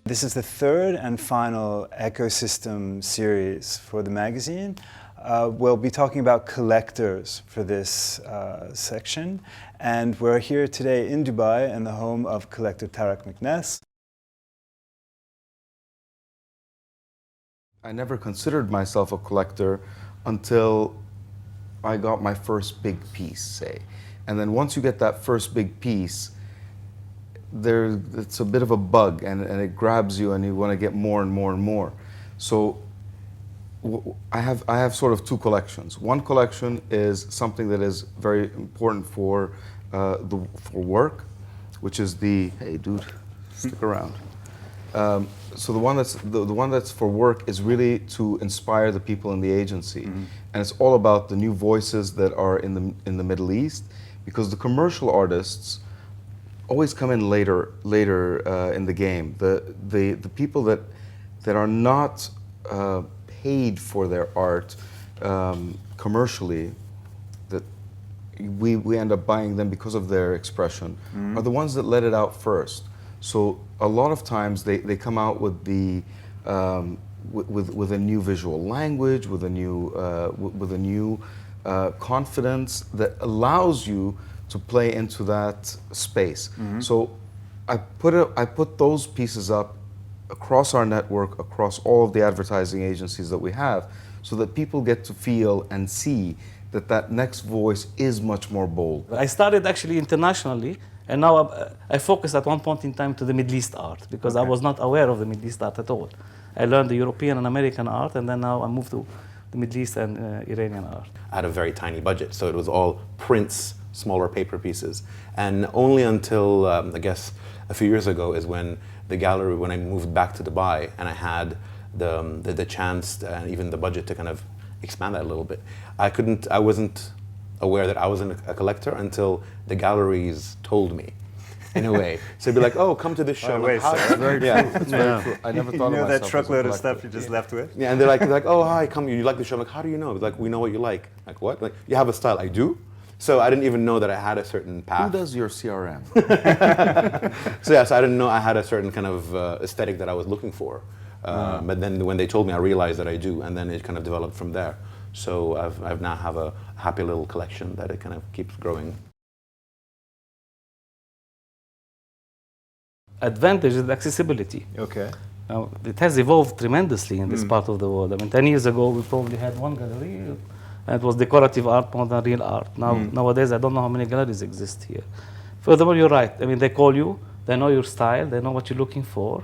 This is the third and final ecosystem series for the magazine. We'll be talking about collectors for this section, and we're here today in Dubai in the home of collector Tarek McNess. I never considered myself a collector until I got my first big piece, say. And then once you get that first big piece, it's a bit of a bug, and it grabs you and you want to get more and more and more. So I have sort of two collections. One collection is something that is very important for work, which is the, hey dude, stick around. So the one that's for work is really to inspire the people in the agency, and it's all about the new voices that are in the Middle East, because the commercial artists always come in later in the game. The people that are not paid for their art commercially, that we end up buying them because of their expression, are the ones that let it out first. So a lot of times they come out with the with a new visual language, with a new confidence that allows you to play into that space. So I put those pieces up across our network, across all of the advertising agencies that we have, so that people get to feel and see that next voice is much more bold. I started actually internationally, and now I focused at one point in time to the Middle East art, because I was not aware of the Middle East art at all. I learned the European and American art, and then now I moved to the Middle East and Iranian art. I had a very tiny budget, so it was all prints, smaller paper pieces. And only until, I guess, a few years ago is when the gallery, when I moved back to Dubai, and I had the chance and even the budget to kind of expand that a little bit. I wasn't aware that I was a collector until the galleries told me, in a way. So they'd be like, oh, come to this show. Wait, It's very true. It's very true. I never thought of myself that as a truckload of collector. stuff you just left with? Yeah, and they're like, oh, hi, come, you like the show? I'm like, how do you know? It's like, we know what you like. Like, what? Like, you have a style. I do? So I didn't even know that I had a certain path. Who does your CRM? So yeah, so I didn't know I had a certain kind of aesthetic that I was looking for. But then when they told me, I realized that I do, and then it kind of developed from there. So I've now have a happy little collection that it kind of keeps growing. Advantage is the accessibility. Okay. Now, it has evolved tremendously in this part of the world. I mean, 10 years ago, we probably had one gallery, and it was decorative art more than real art. Now, nowadays, I don't know how many galleries exist here. Furthermore, you're right. I mean, they call you, they know your style, they know what you're looking for,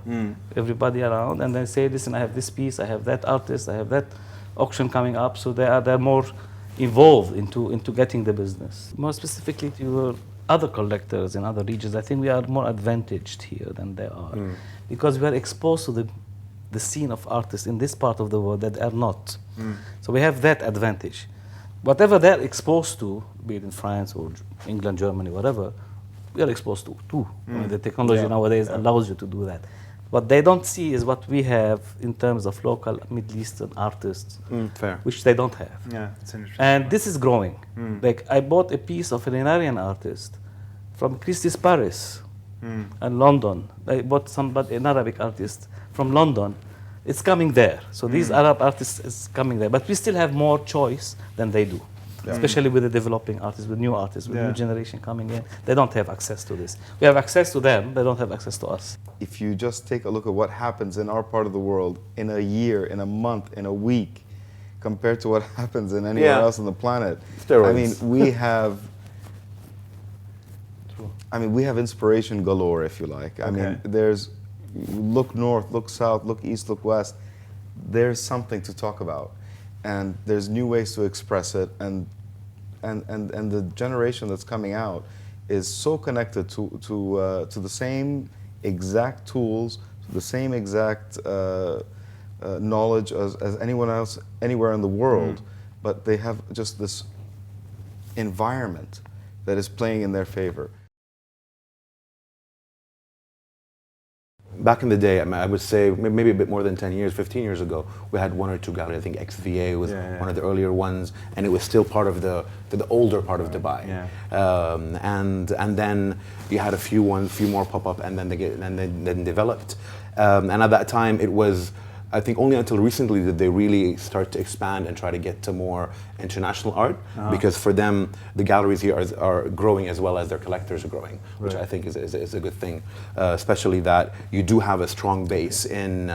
everybody around, and they say, listen, I have this piece, I have that artist, I have that auction coming up, so they're more involved into getting the business. More specifically to your other collectors in other regions, I think we are more advantaged here than they are, because we are exposed to the scene of artists in this part of the world that are not. So we have that advantage. Whatever they're exposed to, be it in France or England, Germany, whatever, we are exposed to too. I mean, the technology nowadays allows you to do that. What they don't see is what we have in terms of local Middle Eastern artists, Fair. which they don't have. Yeah, it's interesting. And this is growing. Like, I bought a piece of an Iranian artist from Christie's Paris and London. I bought an Arabic artist from London. It's coming there. So these Arab artists is coming there. But we still have more choice than they do. Especially with the developing artists, with new artists, with new generation coming in. They don't have access to this. We have access to them, they don't have access to us. If you just take a look at what happens in our part of the world in a year, in a month, in a week, compared to what happens in anywhere else on the planet, Steroids. I mean, we have inspiration galore, if you like. I mean, look north, look south, look east, look west. There's something to talk about, and there's new ways to express it, and the generation that's coming out is so connected to the same exact tools, the same exact knowledge as anyone else anywhere in the world, but they have just this environment that is playing in their favor. Back in the day, I would say maybe a bit more than 10 years, 15 years ago, we had one or two galleries. I think XVA was one of the earlier ones, and it was still part of the older part of Dubai. And then you had a few more pop up, and then they developed. And at that time, it was, I think, only until recently did they really start to expand and try to get to more international art, because for them, the galleries here are growing as well as their collectors are growing, which I think is a good thing, especially that you do have a strong base in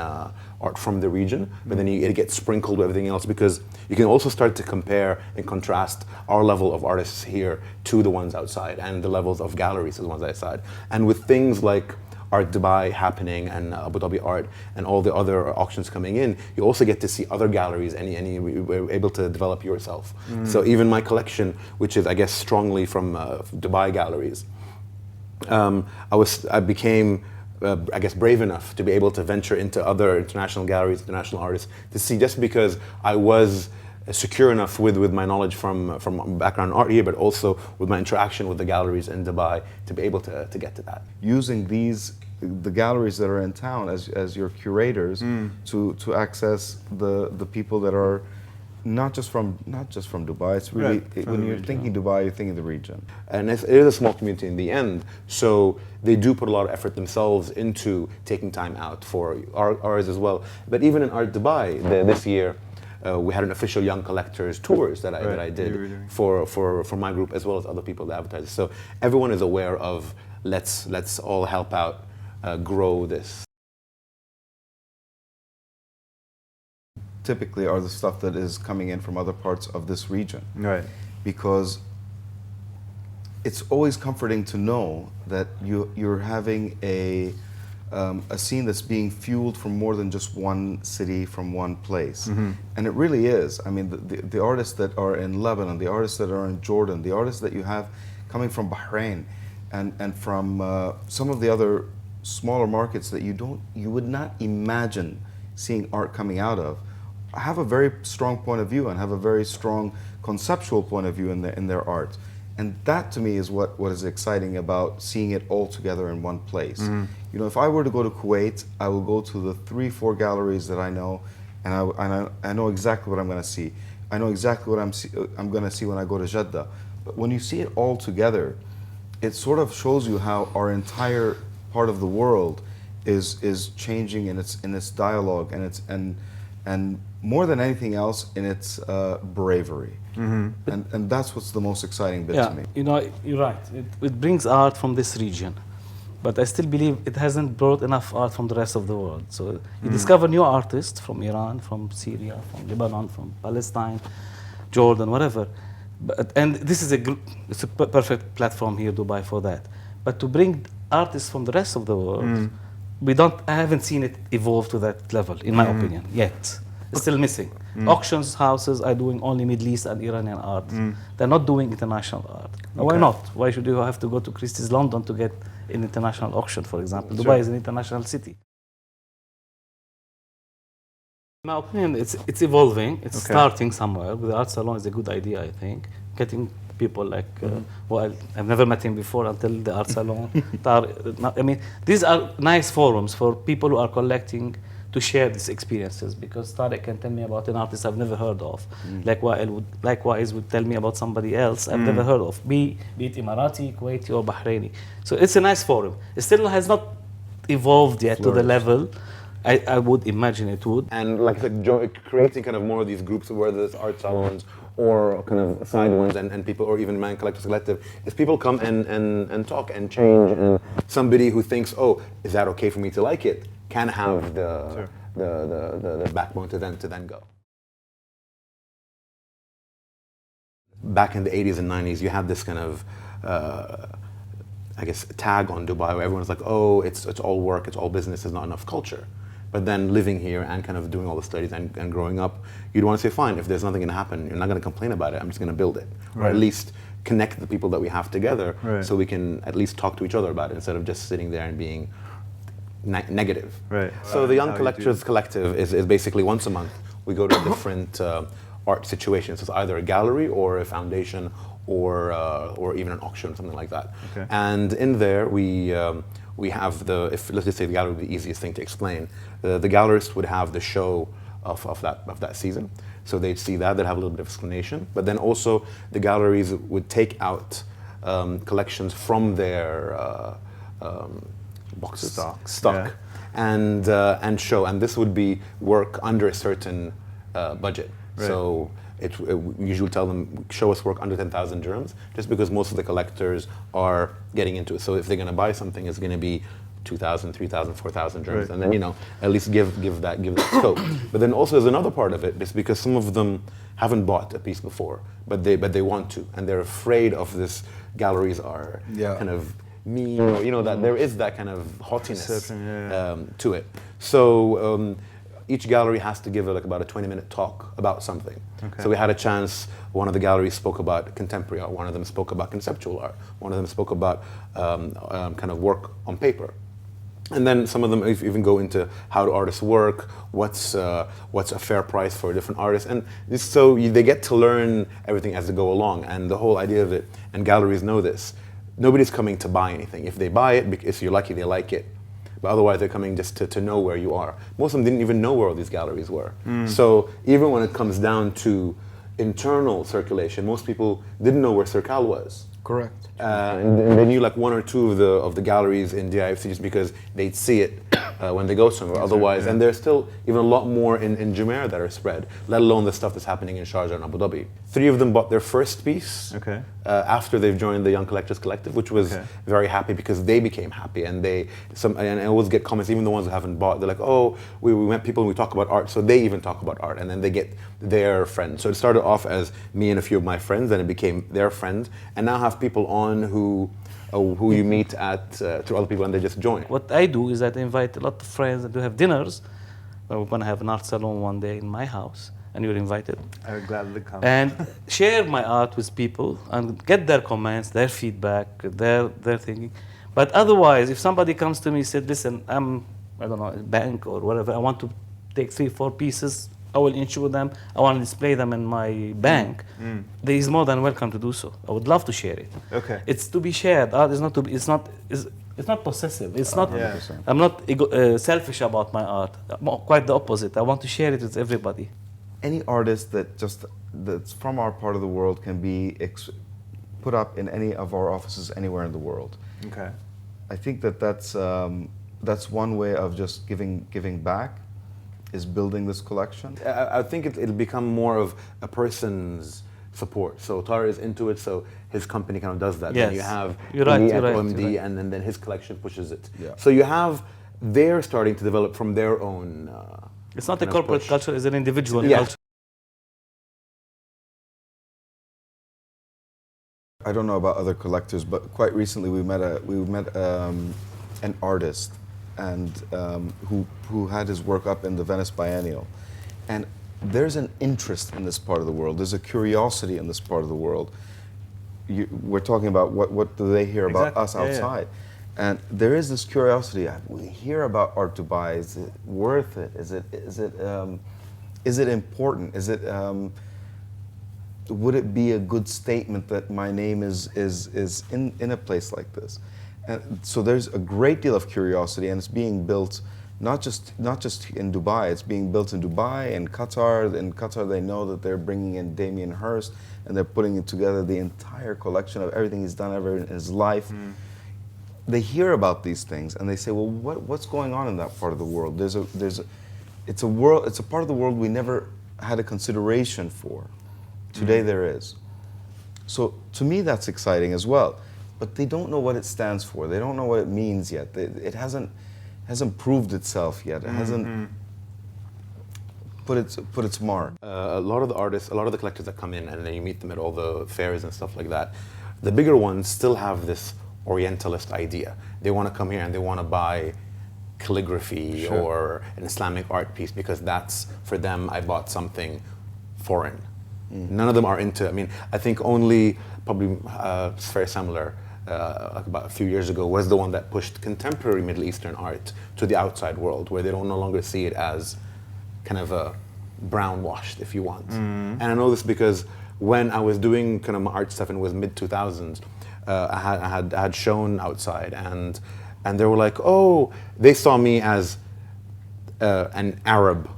art from the region, but then it gets sprinkled with everything else, because you can also start to compare and contrast our level of artists here to the ones outside, and the levels of galleries to the ones outside. And with things like Art Dubai happening and Abu Dhabi Art and all the other auctions coming in, you also get to see other galleries, and you're able to develop yourself. So even my collection, which is, I guess, strongly from Dubai galleries, I became I guess, brave enough to be able to venture into other international galleries, international artists, to see, just because I was secure enough with my knowledge from background in art here, but also with my interaction with the galleries in Dubai to be able to get to that. Using the galleries that are in town as your curators to access the people that are not just from Dubai. It's really when you're thinking Dubai, you're thinking the region. And it is a small community in the end, so they do put a lot of effort themselves into taking time out for ours as well. But even in Art Dubai, this year, we had an official young collectors tours that I did for my group, as well as other people that advertise. So everyone is aware of let's all help out grow this. Typically are the stuff that is coming in from other parts of this region. Right. Because it's always comforting to know that you're having a scene that's being fueled from more than just one city, from one place. And it really is. I mean, the artists that are in Lebanon, the artists that are in Jordan, the artists that you have coming from Bahrain, and from some of the other smaller markets that you would not imagine seeing art coming out of, have a very strong point of view and have a very strong conceptual point of view in their art. And that, to me, is what is exciting about seeing it all together in one place. You know, if I were to go to Kuwait, I will go to the 3-4 galleries that I know, and I know exactly what I'm going to see. I know exactly what I'm going to see when I go to Jeddah. But when you see it all together, it sort of shows you how our entire part of the world is changing in its dialogue and more than anything else, in its bravery. And that's what's the most exciting bit to me. You know, you're right. It brings art from this region, but I still believe it hasn't brought enough art from the rest of the world. So you discover new artists from Iran, from Syria, from Lebanon, from Palestine, Jordan, whatever. And this is it's a perfect platform here, Dubai, for that. But to bring artists from the rest of the world, I haven't seen it evolve to that level, in my opinion, yet. It's still missing. Auctions houses are doing only Middle East and Iranian art. They're not doing international art. Now, why not? Why should you have to go to Christie's London to get an international auction, for example? Dubai is an international city. In my opinion, it's evolving. It's starting somewhere. The art salon is a good idea, I think. Getting people like, well, I've never met him before until the art salon. I mean, these are nice forums for people who are collecting to share these experiences, because Tariq can tell me about an artist I've never heard of. Likewise would tell me about somebody else I've never heard of, be it Emirati, Kuwaiti, or Bahraini. So it's a nice forum. It still has not evolved yet to the level I would imagine it would. And like I said, creating kind of more of these groups, whether it's art salons or kind of side ones, and people, or even Man Collectors Collective, is people come and talk and change, and somebody who thinks, oh, is that okay for me to like it, can have the backbone to then go. Back in the 80s and 90s, you had this kind of, I guess, tag on Dubai where everyone's like, oh, it's all work, it's all business, there's not enough culture. But then living here and kind of doing all the studies and growing up, you'd want to say, fine, if there's nothing going to happen, you're not going to complain about it, I'm just going to build it. Or at least connect the people that we have together so we can at least talk to each other about it instead of just sitting there and being negative. So the Young Collectors Collective is basically once a month we go to different art situations. It's either a gallery or a foundation or even an auction, something like that. And in there we have let's just say the gallery would be the easiest thing to explain. The gallerist would have the show of that season. So they'd see that, they'd have a little bit of explanation. But then also the galleries would take out collections from their boxes, Stocks, stock, and show. And this would be work under a certain budget. Right. So we usually tell them, show us work under 10,000 dirhams, just because most of the collectors are getting into it. So if they're going to buy something, it's going to be 2,000, 3,000, 4,000 dirhams, Right. and then at least give that scope. But then also there's another part of it. It's because some of them haven't bought a piece before, but they want to, and they're afraid of this. Galleries are kind of mean, or, that there is that kind of haughtiness to it. So each gallery has to give about a 20-minute talk about something. Okay. So we had a chance. One of the galleries spoke about contemporary art. One of them spoke about conceptual art. One of them spoke about kind of work on paper. And then some of them even go into how do artists work, what's a fair price for a different artist, and so they get to learn everything as they go along. And the whole idea of it, and galleries know this, nobody's coming to buy anything. If they buy it, if you're lucky, they like it. But otherwise, they're coming just to know where you are. Most of them didn't even know where all these galleries were. So even when it comes down to internal circulation, most people didn't know where Circal was. Correct. And they knew like one or two of the galleries in DIFC just because they'd see it when they go somewhere. Otherwise, and there's still even a lot more in Jumeirah that are spread, let alone the stuff that's happening in Sharjah and Abu Dhabi. 3 of them bought their first piece after they've joined the Young Collectors Collective, which was very happy because they became happy. And and I always get comments, even the ones who haven't bought, they're like, oh, we met people and we talk about art, so they even talk about art, and then they get their friends. So it started off as me and a few of my friends, then it became their friends, and now have people on who you meet through other people and they just join. What I do is that I invite a lot of friends and to have dinners. We're going to have an art salon one day in my house, and you're invited. I would gladly come. And share my art with people and get their comments, their feedback, their thinking. But otherwise, if somebody comes to me and said, listen, I don't know, a bank or whatever, I want to take 3-4 pieces, I will insure them, I want to display them in my bank, there is more than welcome to do so. I would love to share it. Okay. It's to be shared. Art is not to be, it's not possessive. It's not, 100%. I'm not selfish about my art. Quite the opposite. I want to share it with everybody. Any artist that's from our part of the world can be put up in any of our offices anywhere in the world. Okay. I think that's one way of just giving back, is building this collection. I think it'll become more of a person's support. So Tara is into it, so his company kind of does that. Yes. Then you have You're right, me you're at right, OMD, you're right. and then his collection pushes it. Yeah. So you have, they're starting to develop from their own It's not a kind of corporate push. culture, it's an individual Yeah. culture. I don't know about other collectors, but quite recently we met an artist, and who had his work up in the Venice Biennial, and there's an interest in this part of the world. There's a curiosity in this part of the world. We're talking about what do they hear about Exactly. us outside, and there is this curiosity. We hear about art Dubai. Is it worth it? Is it important? Would it be a good statement that my name is in a place like this? And so there's a great deal of curiosity, and it's being built not just in Dubai. It's being built in Dubai and Qatar. In Qatar, they know that they're bringing in Damien Hirst, and they're putting together the entire collection of everything he's done ever in his life. They hear about these things, and they say, "Well, what's going on in that part of the world?" It's a part of the world we never had a consideration for. Today there is. So to me, that's exciting as well. But they don't know what it stands for. They don't know what it means yet. It hasn't proved itself yet. It hasn't put its mark. A lot of the artists, a lot of the collectors that come in, and then you meet them at all the fairs and stuff like that, the bigger ones still have this Orientalist idea. They want to come here and they want to buy calligraphy or an Islamic art piece because that's, for them, I bought something foreign. None of them are into, I think only probably very similar, about a few years ago, was the one that pushed contemporary Middle Eastern art to the outside world, where they don't no longer see it as kind of a brown washed, if you want. And I know this because when I was doing kind of my art stuff, and it was mid-2000s, I had shown outside, and they were like, oh, they saw me as an Arab,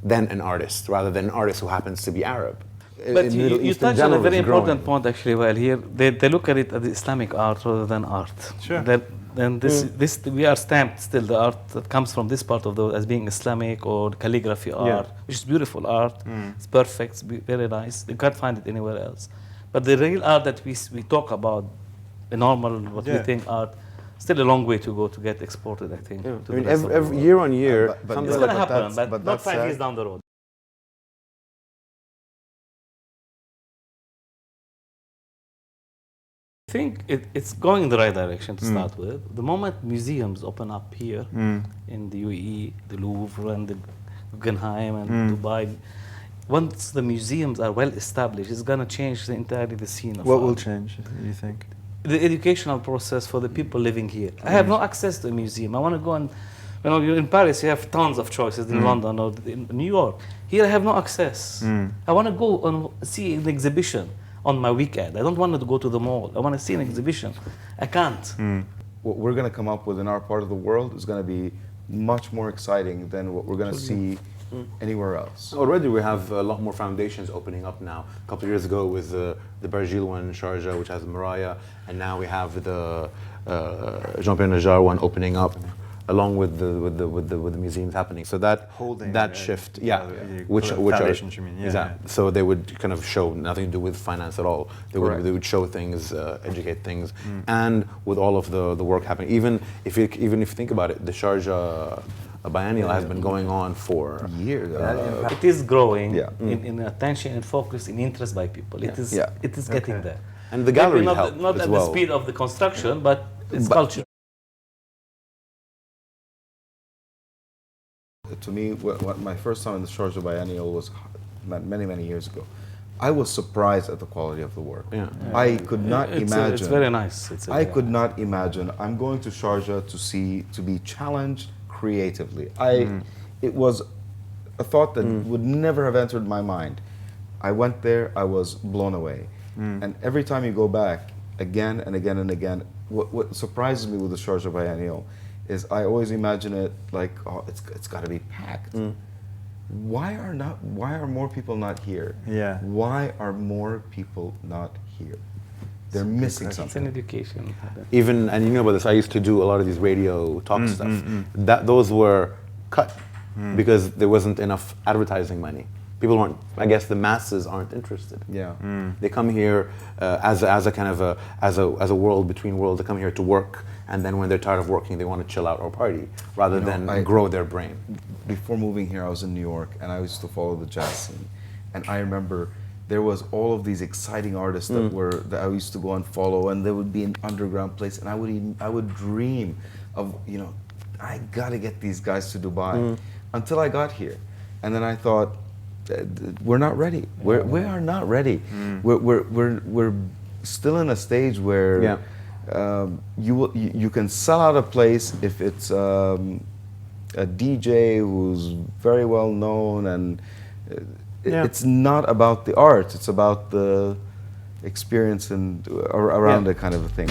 then an artist, rather than an artist who happens to be Arab. But you touched on a very important point. point actually while here. They look at it as Islamic art rather than art. Sure. That And this we are stamped still the art that comes from this part of the world as being Islamic or calligraphy art, which is beautiful art. It's perfect, it's very nice. You can't find it anywhere else. But the real art that we talk about, the normal what we think art, still a long way to go to get exported. I think. To I the mean, rest of the every world. year on year, but It's Yeah, gonna but happen, that's- but but not that 5 years said- down the road. I think it's going in the right direction to start with. The moment museums open up here in the UAE, the Louvre and the Guggenheim and Dubai, once the museums are well established, it's going to change entirely the scene of What will art. change, you think? The educational process for the people living here. I have no access to a museum. I want to go and, you're in Paris, you have tons of choices in London or in New York. Here I have no access. I want to go and see an exhibition on my weekend. I don't want to go to the mall. I want to see an exhibition. I can't. What we're going to come up with in our part of the world is going to be much more exciting than what we're going to see anywhere else. already we have a lot more foundations opening up now. A couple of years ago was the Barjil one in Sharjah, which has Mariah, and now we have the Jean-Pierre Najjar one opening up, along with the museums happening. So that Holding, that shift, which foundations, are you mean, yeah, exactly. So they would kind of show nothing to do with finance at all. Correct. They would show things, educate things, and with all of the work happening. Even if you think about it, the Sharjah biennial has been going on for Years. It is growing Yeah. in attention and focus, in interest by people. It is, Yeah. it is getting there. and the Maybe galleries not, help not as at well. the speed of the construction, but it's But- culture. To me, what my first time in the Sharjah Biennial was many, many years ago. I was surprised at the quality of the work. Yeah. I could not imagine. It's very nice. I could not imagine. I'm going to Sharjah to be challenged creatively. It was a thought that would never have entered my mind. I went there. I was blown away. And every time you go back, again and again and again, what surprises me with the Sharjah Biennial is I always imagine it like, oh, it's got to be packed. Why are more people not here? Yeah. Why are more people not here? They're missing It's an something. education. Even, and you know about this, I used to do a lot of these radio talk stuff. Those were cut because there wasn't enough advertising money. People weren't, I guess the masses aren't interested. Yeah. They come here as a kind of as a world between worlds. They come here to work, and then when they're tired of working, they want to chill out or party rather than grow their brain. Before moving here, I was in New York, and I used to follow the jazz scene. And I remember there was all of these exciting artists that I used to go and follow, and there would be an underground place, and I would dream of, I gotta get these guys to Dubai, until I got here, and then I thought, we're not ready. We are not ready. We're still in a stage where you can sell out a place if it's a DJ who's very well known, and it's not about the art. It's about the experience and around that kind of a thing.